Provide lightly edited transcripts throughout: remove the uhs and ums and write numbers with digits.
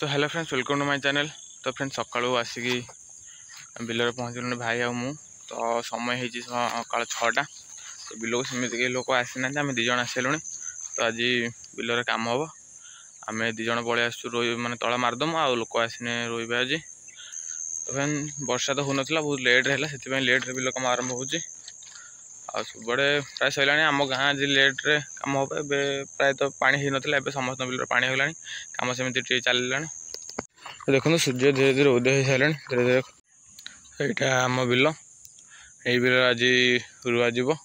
तो hello friends, welcome to my channel. तो friends सकाळू आसिकी बिलर पहुँचलुनि भाई आ मु। तो समय होती सकाल 6टा। तो बिल को सेमती कई लोक आसी ना, आम दिज आसलुनि। तो आज बिलर काम हम आम दिज पलि आसु रोई मैंने तला मारदमु आ लोक आसने रोईबे आज। तो फ्रेंड वर्षा तो होना बहुत लेट्रे है, से लेट्रे बिल काम आरंभ हो सबड़े प्राय सरला। आम गाँ आज लेट्रे कम हम प्राय तो पानी हो नाला, समस्त बिल पानी होगा, कम सेमती चलला। देखो सूर्य धीरे धीरे उदय हो सारे धीरे धीरे। यहाँ आम बिल, ये बिल आज रुआ जीव।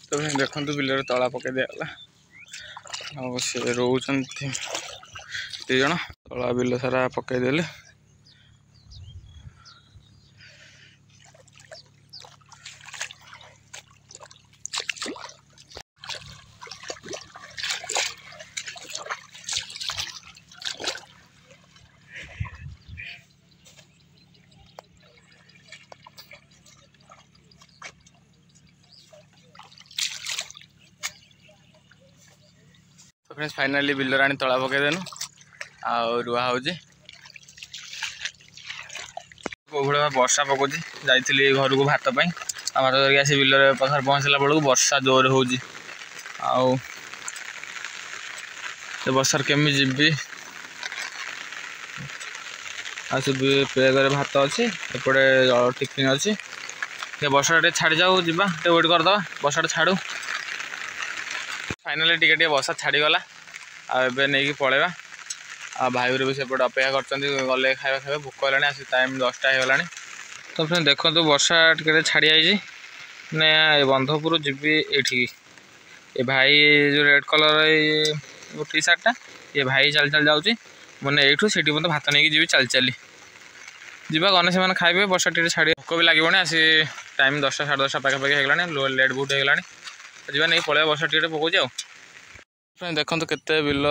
तो देखो बिल तला पकई दिगला, सी रोचन दिज तला बिल सारा पकईदे। तो फ्रेंड्स फाइनाली बिलर आनी तला पकईदेनु आ रुआ हो। वर्षा पकोजी जाइली घर को भात पाई, भात धरिक आसी बिलर पाखे पहुँचला बेलू वर्षा जोर हो। वर्षार केमी जीवी पेगर भात अच्छी, एपटे टिफिन अच्छी। वर्षा टे छाड़ जाऊ जा वेट करदे, वर्षा छाड़ू। फाइनाली टे वर्षा छाड़गला, आबे नहीं पलैबा। आ भाई भी सेपट अपेक्षा कर गले खाଇବା खाइबा, भोक होगा आस टाइम 10टा होगा। तो फ्रेंड देखो वर्षा टे छाड़ी आई ने बंधपुर जीवी ये भाई जो रेड कलर टी सार्टा ये भाई चल चल जाऊँगी मैंने यू से मतलब भात नहीं जी चल चली जा गने से खाइबे। वर्षा टे छाड़ी भोक भी लगे आसी टाइम 10टा 10:30 पाखापाखि होगा, लेट बहुत होगा। जी नहीं पलैया वर्षा टे पकाऊँ आ। फ्रेंड देखो केते बिल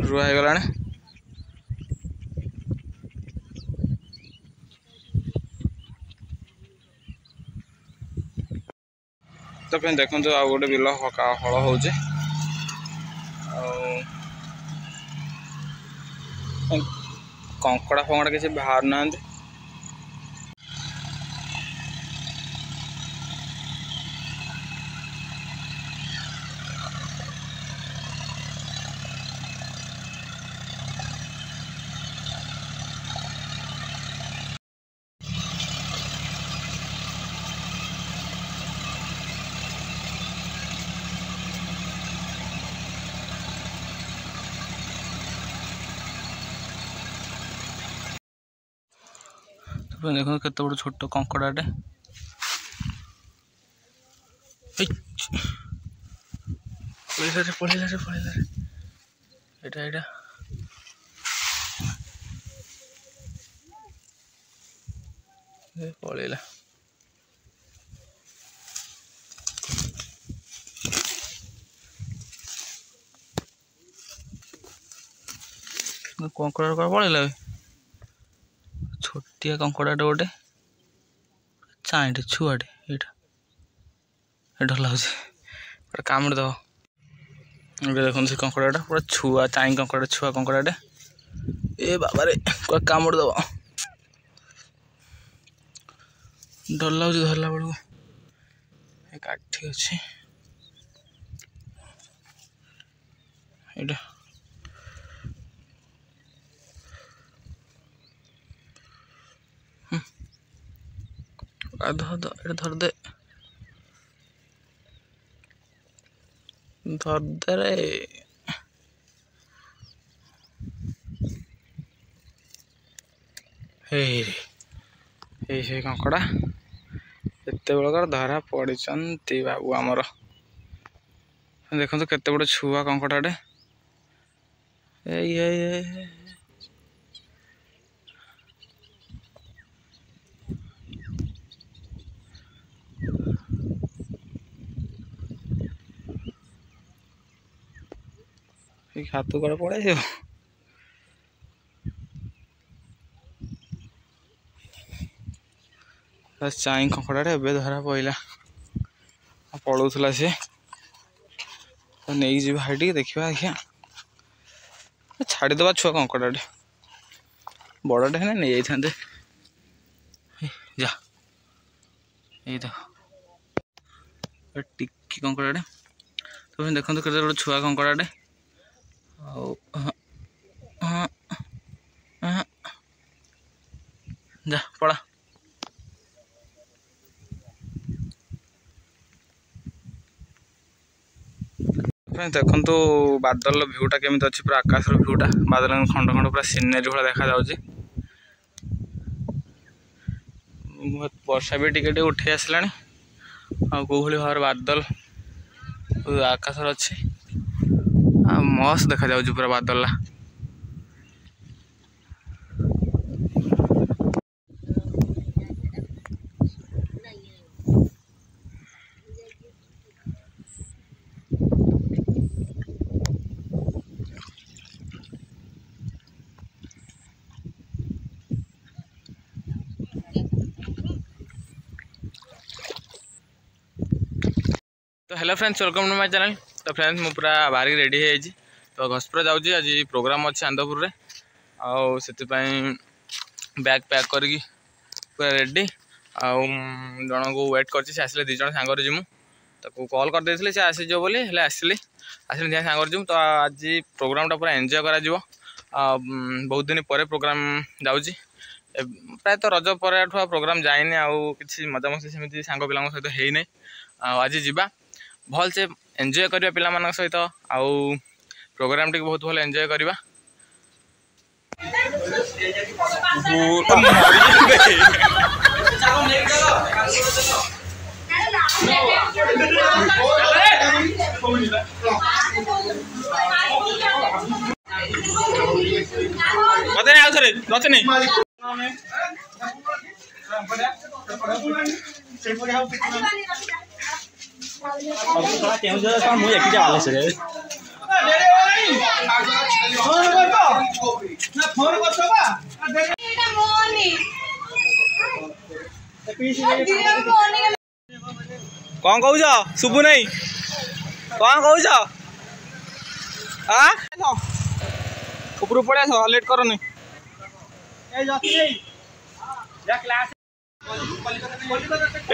रुआ होगा। तो फ्रेंड देखो आ गोटे बिल हल हो कंकड़ा फंकड़ा किसी बाहर ना। देखो केते बड़ छोट कंकड़ाटे पड़ेगा पड़ेगा। कंकड़ा क्या पड़ेगा, छोटिया कंकड़ाटे गोटे चाईटे छुआटे यहाँ डर लगे कामुड़ दब। देखो से कंकड़ाटा पूरा छुआ चाई कंकड़ा छुआ कंकड़ाटे ए बाबा पूरा कामुड़ दब, डर लगे धरला बेलू। काठी अच्छे यहाँ धर दे रे। हे कंकड़ा एत बड़कर धरा पड़ी बाबू आमर। देखो केते बड़े छुआ कंकड़ाटे हाथ कड़े पड़े। चाई कंकड़ाटे ए धरा पड़ा पड़ोला सी नहीं जी भाई टी देखा देखिया छाड़ीदे छुआ कंकड़ाटे बड़टे है नहीं जाते जा ये टिकी कंकड़ाटे तो देखो केते गोटे छुआ कंकड़ाटे जा पड़ा देखो तो बादल भ्यूटा केमी अच्छी पूरा आकाश भ्यूटा बादल खंड खंड पूरा सीनेरी भाई देखा जाऊँगी वर्षा भी टिके उठे आसला आउ भाव बादल आकाश अच्छी मस्त देखा जाऊँगी पूरा बादल तो hello friends welcome to my channel. तो फ्रेंड्स मु पूरा बाहर रेडी है तो घसपुरा जाऊँगी आज प्रोग्राम अच्छे आंदपुर रे आउ से बैग पैक करके पूरा रेडी आउ जन को वेट कर आसले दीज सांगर जीमु ताको कॉल कर देथिले से आसीज बोली हेले आसले आसले सांगर जीमु। तो आज प्रोग्राम पूरा एंजॉय करा जिवो बहुत दिन पर प्रोग्राम जाऊँगी प्राय तो रज पर प्रोग्राम जाइनी आउ किसी मजामस्ती सेमती सांग पिला सहित है नहीं आज जीवा भल से एंजॉय करवा पिला मान सहित आउ प्रोग्राम टी बहुत भल एंजॉय करवा। मत नहीं आउथरे मत नहीं कौन कहूच शुभु नहीं कौन कहूच ऊपर पड़े आस लेट करनी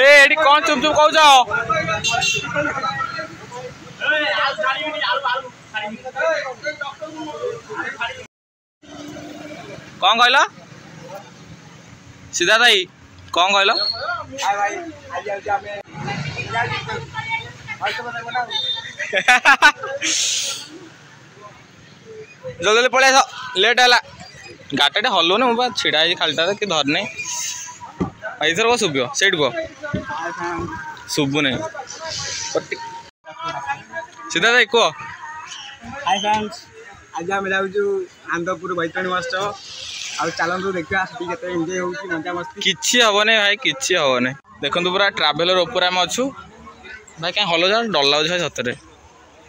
एडी कौन चुप चुप कहूच कौन कहल सीधा दाई कौन कहल जल्दी जल्दी पड़े लेट है गाटे हलु ना मुझे छिड़ा खालटा कि धरने इधर को शुभ से शुभु नहीं सीधा दाई कह हाय फ्रेंड्स आज आम जाऊँ आंदपुर बैतरणी महोत्सव आ चलतु देखा एंजॉय होची मजा मस्ती किछि हबने भाई किछि हबने देखंतु पूरा ट्रैवलर ऊपर आम अछु भाई क्या हलो जा डर लागु छ सतरे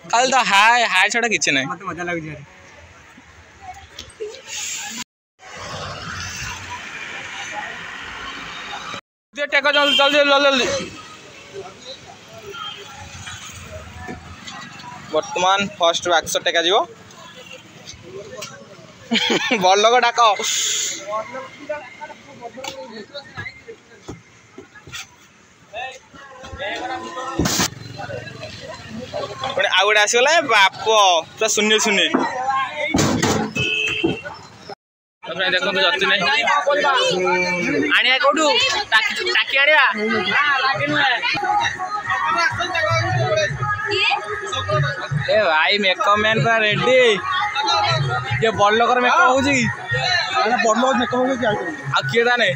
काल तो हाय हाय छडा किछि नै मत मजा लागु छ दे टेका जल्दी जल्दी जल्दी वर्तमान फर्स्ट वैक्स टेका जीवो बड़ लोग डाक आउ गोटे आसगला बाप पूरा शून्य शून्य देखो जति नहीं आनिया कौटू टाकी आनिया ए भाई मेकअप मैन पूरा रेडी ये बड़ लोकर मेकअप हो जी बड़ लोग मेकअप हो कि आ किए दाने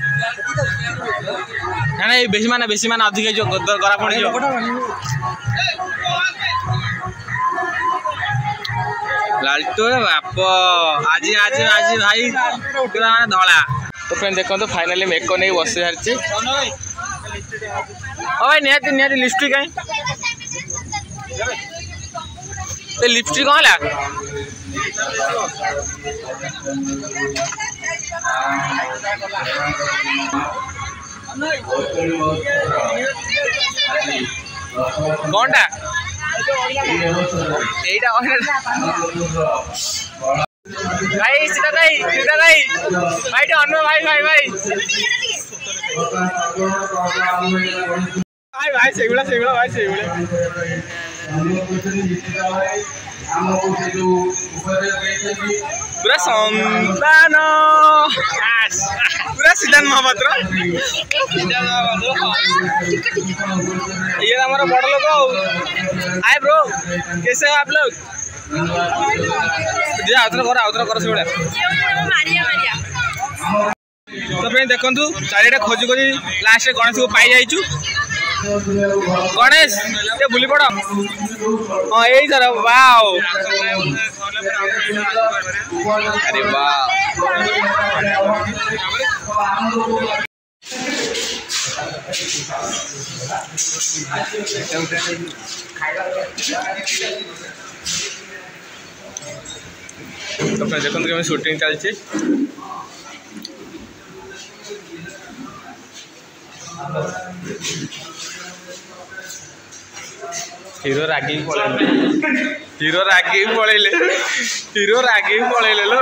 ना नहीं बेसी माने अधिक जो गरा पड़ जो लालटू बाप आज आज आज भाई पूरा माने धला। तो फ्रेंड देखो तो फाइनली मेकअप नहीं बस सारी भाई निहाती निहाती लिपस्टिक कहीं लिपस्टिक कौन है कौनटा এইটা ভাই সিধা ভাই ভাইটা অন্য ভাই ভাই সেগুলা ভাই সেগুলা पूरा संतान पूरा सिद्धांत महापात्र ये हमारा बड़ लोग हाय ब्रो कैसे हो आप लोग जी आउथर करो से तो फ्रेंड देखु चारिटा खोजी लास्ट गणेश को पाई जाइछु गणेश ये भूली पड़ हाँ यही सर वाओ अरे वाह तो देखते शूटिंग चलती हीरो रागी पलैले लो।